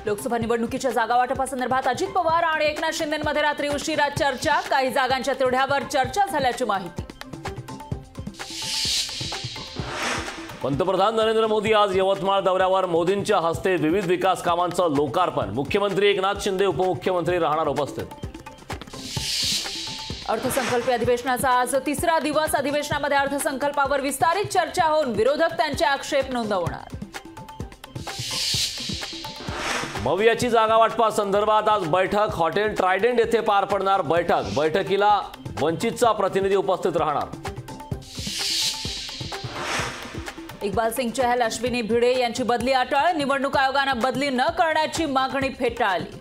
लोकसभा निवडणुकीच्या जागा वाटपासंदर्भात अजित पवार आणि एकनाथ शिंदेंमध्ये रात्री उशिरा चर्चा, काही जागांच्या तेवढ्यावर चर्चा झाल्याची माहिती। पंतप्रधान नरेंद्र मोदी आज यवतमाळ दौऱ्यावर, मोदींच्या हस्ते विविध विकास कामांचं लोकार्पण, मुख्यमंत्री एकनाथ शिंदे उपमुख्यमंत्री राहणार उपस्थित। अर्थसंकल्पीय अधिवेशनाचा आज तिसरा दिवस, अधिवेशनामध्ये अर्थसंकल्पावर विस्तारित चर्चा होऊन विरोधक त्यांचे आक्षेप नोंदवणार। मवियाची जागा वाटपासंदर्भात आज बैठक, हॉटेल ट्रायडेंट येथे पार पडणार बैठकीला वंचितचा प्रतिनिधी उपस्थित राहणार। इक्बाल सिंग चहल, अश्विनी भिडे यांची बदली अटळ, निवडणूक आयोगाने बदली न करण्याची मागणी फेटाळली।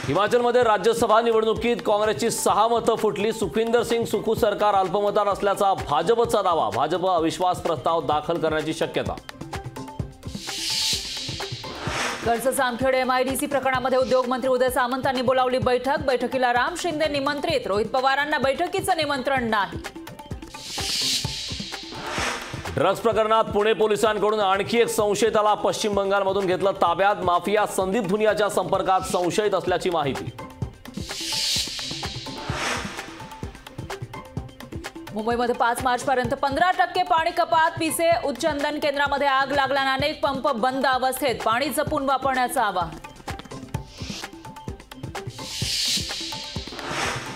हिमाचलमध्ये राज्यसभा निवडणुकीत काँग्रेसची 6 मतं फुटली, सुखविंदर सिंग सुखू सरकार अल्पमतात असल्याचा भाजपचा दावा, भाजप अविश्वास प्रस्ताव दाखल करण्याची शक्यता। कर्ज जामखेड MIDC प्रकरणामध्ये उद्योगमंत्री उदय सामंतांनी बोलावली बैठक, बैठकीला राम शिंदे निमंत्रित, रोहित पवारांना बैठकीचं निमंत्रण नाही। ड्रग्ज प्रकरणात पुणे पोलिसांकडून आणखी एक संशयिताला पश्चिम बंगालमधून घेतलं ताब्यात, माफिया संदीप धुनियाच्या संपर्कात संशयित असल्याची माहिती। मुंबईमध्ये 5 मार्चपर्यंत 15% पाणी कपात, पिसे उच्चंदन केंद्रामध्ये आग लागल्याने अनेक पंप बंद अवस्थेत, पाणी जपून वापरण्याचं आवाहन।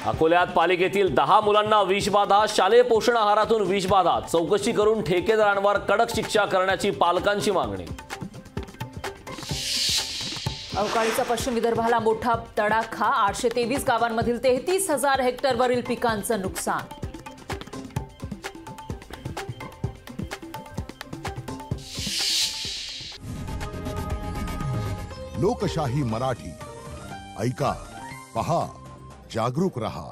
अकोल्यात पालिकेतील 10 मुलांना विषबाधा, शालेय पोषण आहारातून विषबाधा, चौकशी करून ठेकेदारांवर कडक शिक्षा करण्याची पालकांची मागणी। अवकाळीचा पश्चिम विदर्भाला मोठा तडाखा, 823 गावांमधील 33,000 हेक्टरवरील पिकांचं नुकसान। लोकशाही मराठी, ऐका, पहा, जागरूक रहा।